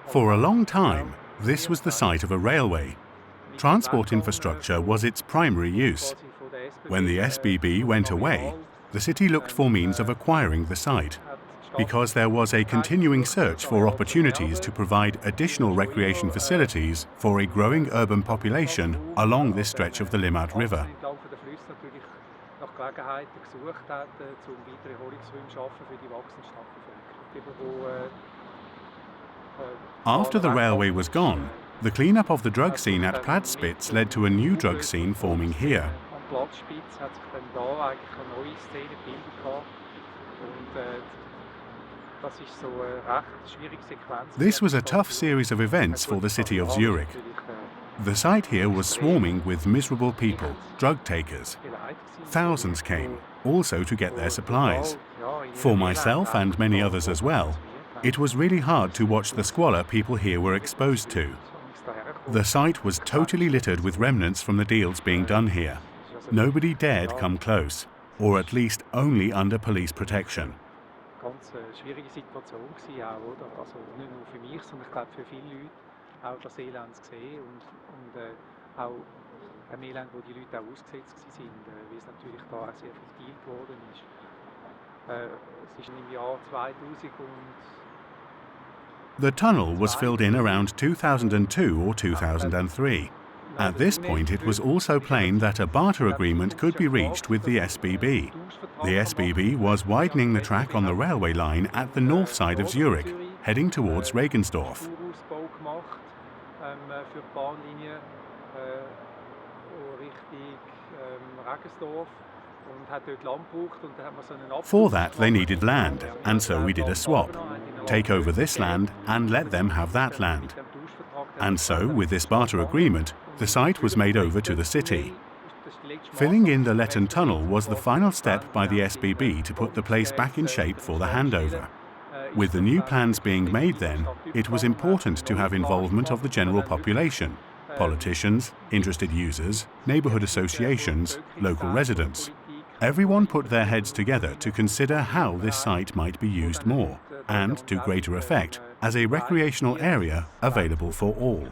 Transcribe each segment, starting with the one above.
For a long time, this was the site of a railway. Transport infrastructure was its primary use. When the SBB went away, the city looked for means of acquiring the site, because there was a continuing search for opportunities to provide additional recreation facilities for a growing urban population along this stretch of the Limmat River. After the railway was gone, the cleanup of the drug scene at Platzspitz led to a new drug scene forming here. This was a tough series of events for the city of Zurich. The site here was swarming with miserable people, drug takers. Thousands came, also to get their supplies. For myself and many others as well, it was really hard to watch the squalor people here were exposed to. The site was totally littered with remnants from the deals being done here. Nobody dared come close, or at least only under police protection. The tunnel was filled in around 2002 or 2003. At this point, it was also plain that a barter agreement could be reached with the SBB. The SBB was widening the track on the railway line at the north side of Zurich, heading towards Regensdorf. For that, they needed land, and so we did a swap. Take over this land and let them have that land. And so, with this barter agreement, the site was made over to the city. Filling in the LETTEN tunnel was the final step by the SBB to put the place back in shape for the handover. With the new plans being made then, it was important to have involvement of the general population, politicians, interested users, neighbourhood associations, local residents. Everyone put their heads together to consider how this site might be used more, and to greater effect, as a recreational area available for all.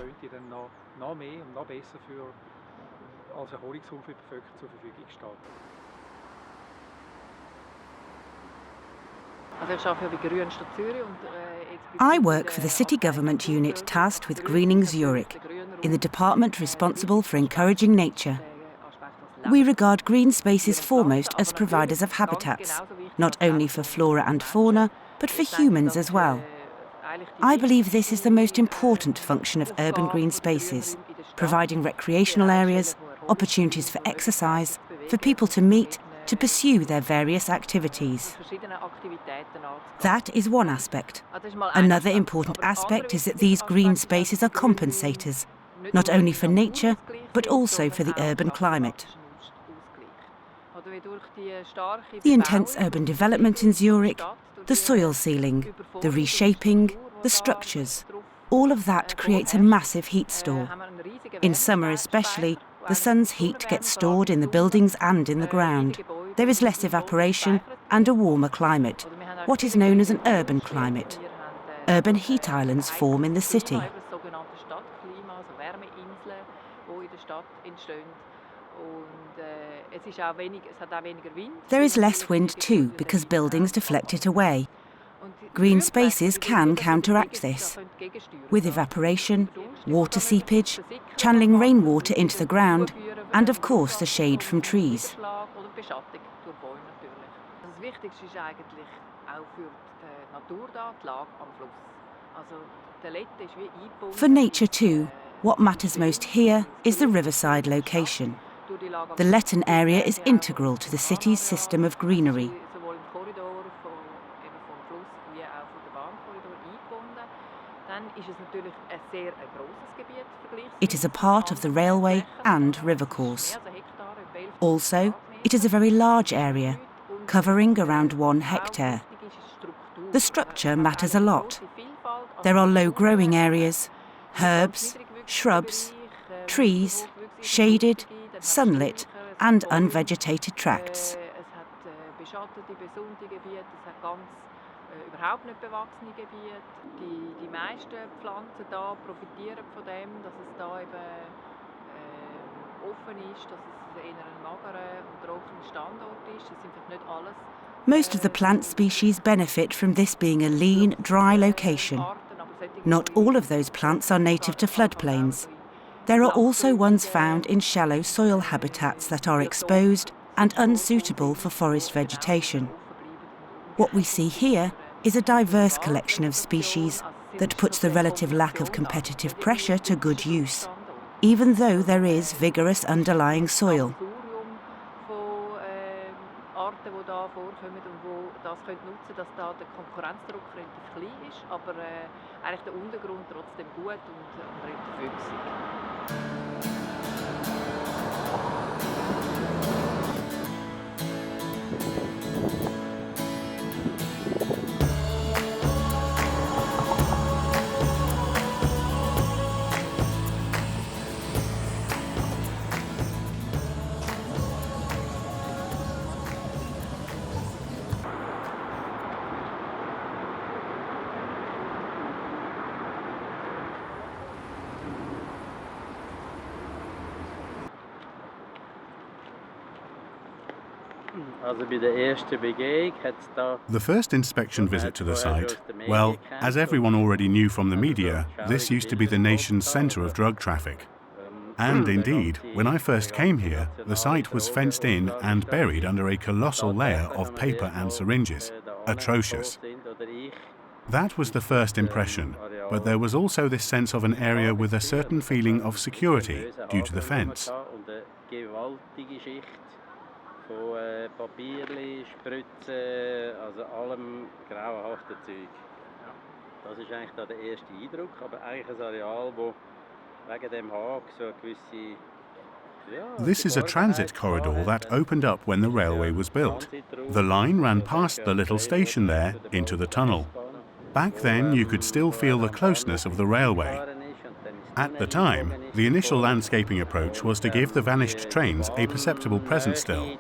I work for the city government unit tasked with greening Zurich, in the department responsible for encouraging nature. We regard green spaces foremost as providers of habitats, not only for flora and fauna, but for humans as well. I believe this is the most important function of urban green spaces, providing recreational areas, opportunities for exercise, for people to meet, to pursue their various activities. That is one aspect. Another important aspect is that these green spaces are compensators, not only for nature, but also for the urban climate. The intense urban development in Zurich, the soil sealing, the reshaping, the structures, all of that creates a massive heat store. In summer especially, the sun's heat gets stored in the buildings and in the ground. There is less evaporation and a warmer climate, what is known as an urban climate. Urban heat islands form in the city. There is less wind too, because buildings deflect it away. Green spaces can counteract this, with evaporation, water seepage, channeling rainwater into the ground, and of course the shade from trees. For nature too, what matters most here is the riverside location. The LETTEN area is integral to the city's system of greenery. It is a part of the railway and river course. Also, it is a very large area, covering around 1 hectare. The structure matters a lot. There are low-growing areas, herbs, shrubs, trees, shaded, sunlit and unvegetated tracts. beschattete, besonnte Gebiete, es hat ganz überhaupt nicht bewachsene Gebiete. Die meisten Pflanzen da profitieren von dem, dass es da eben offen ist, dass es eher ein magerer und trockener Standort ist. Das sind vielleicht nicht alles. Most of the plant species benefit from this being a lean, dry location. Not all of those plants are native to floodplains. There are also ones found in shallow soil habitats that are exposed and unsuitable for forest vegetation. What we see here is a diverse collection of species that puts the relative lack of competitive pressure to good use, even though there is vigorous underlying soil. Arten, die da vorkommen und die das nutzen können, dass da der Konkurrenzdruck relativ klein ist, aber eigentlich der Untergrund trotzdem gut und relativ wüchsig. The first inspection visit to the site, well, as everyone already knew from the media, this used to be the nation's centre of drug traffic. And indeed, when I first came here, the site was fenced in and buried under a colossal layer of paper and syringes. Atrocious. That was the first impression, but there was also this sense of an area with a certain feeling of security due to the fence. Papierli, Spritzen, also allem grauenhaften Zeug. Das ist eigentlich da der erste Eindruck, aber eigentlich ein Areal, wo wegen dem Haag so eine gewisse... This is a transit corridor that opened up when the railway was built. The line ran past the little station there into the tunnel. Back then you could still feel the closeness of the railway. At the time, the initial landscaping approach was to give the vanished trains a perceptible presence still.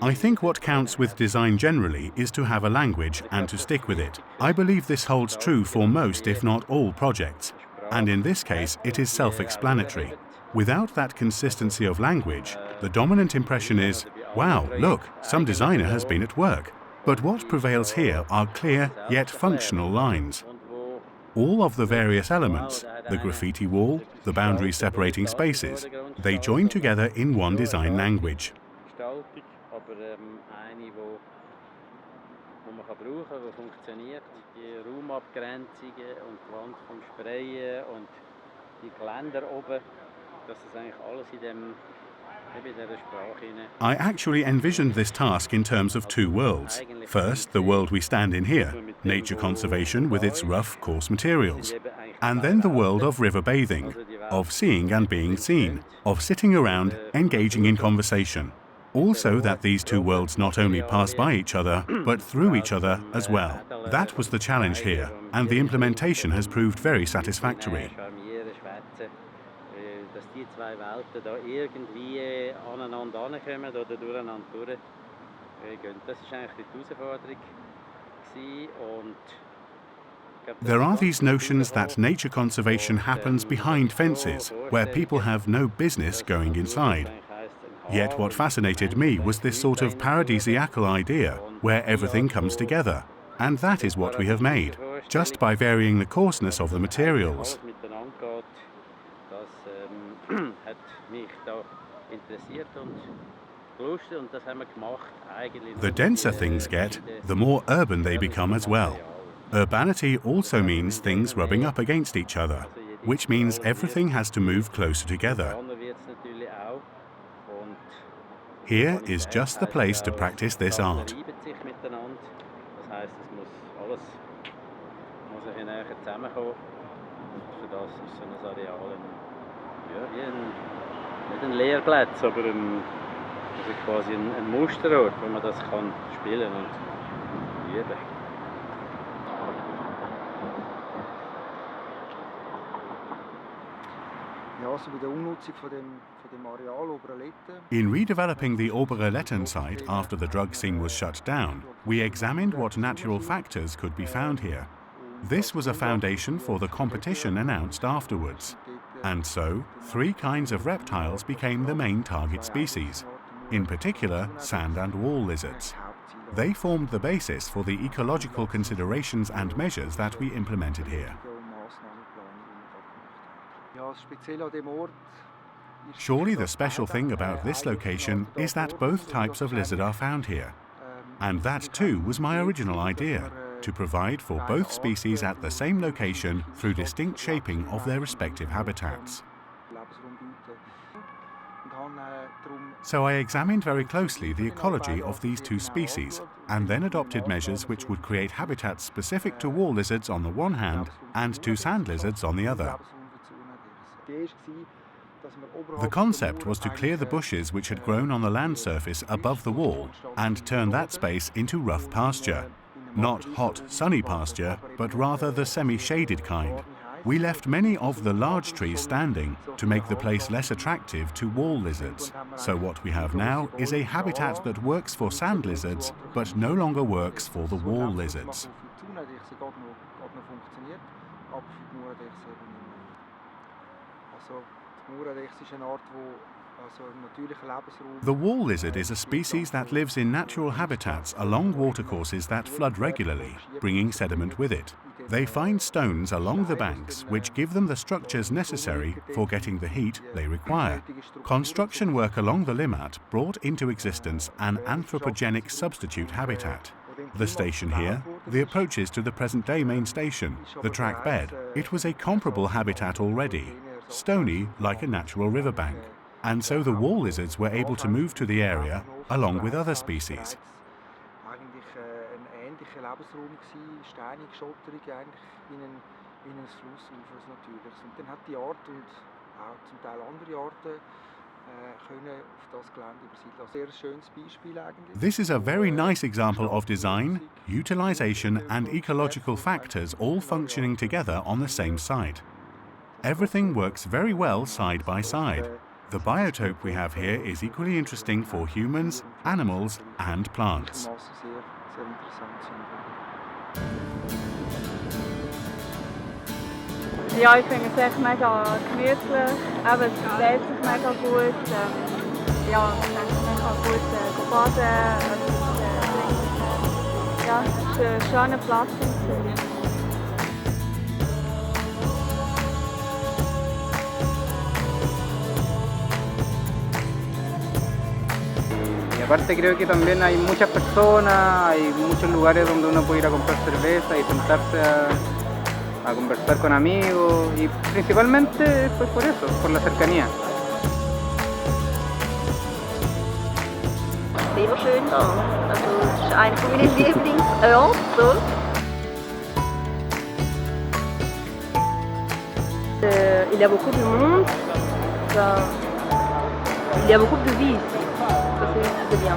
I think what counts with design generally is to have a language and to stick with it. I believe this holds true for most, if not all, projects. And in this case, it is self-explanatory. Without that consistency of language, the dominant impression is, wow, look, some designer has been at work. But what prevails here are clear yet functional lines. All of the various elements, the graffiti wall, the boundaries separating spaces, they join together in one design language. I actually envisioned this task in terms of two worlds. First, the world we stand in here, nature conservation with its rough, coarse materials. And then the world of river bathing, of seeing and being seen, of sitting around, engaging in conversation. Also that these two worlds not only pass by each other, but through each other as well. That was the challenge here, and the implementation has proved very satisfactory. There are these notions that nature conservation happens behind fences, where people have no business going inside. Yet what fascinated me was this sort of paradisiacal idea, where everything comes together. And that is what we have made, just by varying the coarseness of the materials. The denser things get, the more urban they become as well. Urbanity also means things rubbing up against each other, which means everything has to move closer together. Here is just the place to practice this art. Nicht ein Lehrplatz, aber quasi ein Musterort, wo man das kann spielen und üben. In redeveloping the Obere Letten site after the drug scene was shut down, we examined what natural factors could be found here. This was a foundation for the competition announced afterwards. And so, 3 kinds of reptiles became the main target species, in particular sand and wall lizards. They formed the basis for the ecological considerations and measures that we implemented here. Surely the special thing about this location is that both types of lizard are found here. And that too was my original idea, to provide for both species at the same location through distinct shaping of their respective habitats. So I examined very closely the ecology of these 2 species, and then adopted measures which would create habitats specific to wall lizards on the one hand and to sand lizards on the other. The concept was to clear the bushes which had grown on the land surface above the wall and turn that space into rough pasture. Not hot, sunny pasture, but rather the semi-shaded kind. We left many of the large trees standing to make the place less attractive to wall lizards. So what we have now is a habitat that works for sand lizards, but no longer works for the wall lizards. The wall lizard is a species that lives in natural habitats along watercourses that flood regularly, bringing sediment with it. They find stones along the banks which give them the structures necessary for getting the heat they require. Construction work along the Limmat brought into existence an anthropogenic substitute habitat. The station here, the approaches to the present-day main station, the track bed, it was a comparable habitat already, stony like a natural riverbank. And so the wall lizards were able to move to the area along with other species. This is a very nice example of design, utilization and ecological factors all functioning together on the same site. Everything works very well side by side. The biotope we have here is equally interesting for humans, animals and plants. Ja, ich finde es echt mega gemütlich, eben, es verteilt sich mega gut, ja, ich denke, man kann gut baden, ja, es ist ein schöner Platz in Zürich. Aparte creo que también hay muchas personas, hay muchos lugares donde uno puede ir a comprar cerveza y sentarse a conversar con amigos y principalmente pues por eso, por la cercanía. Sehr schön da. Also es ist einer meiner Lieblingsorte. Il y a beaucoup de monde, il y a beaucoup de vie ici. Ça c'est bien.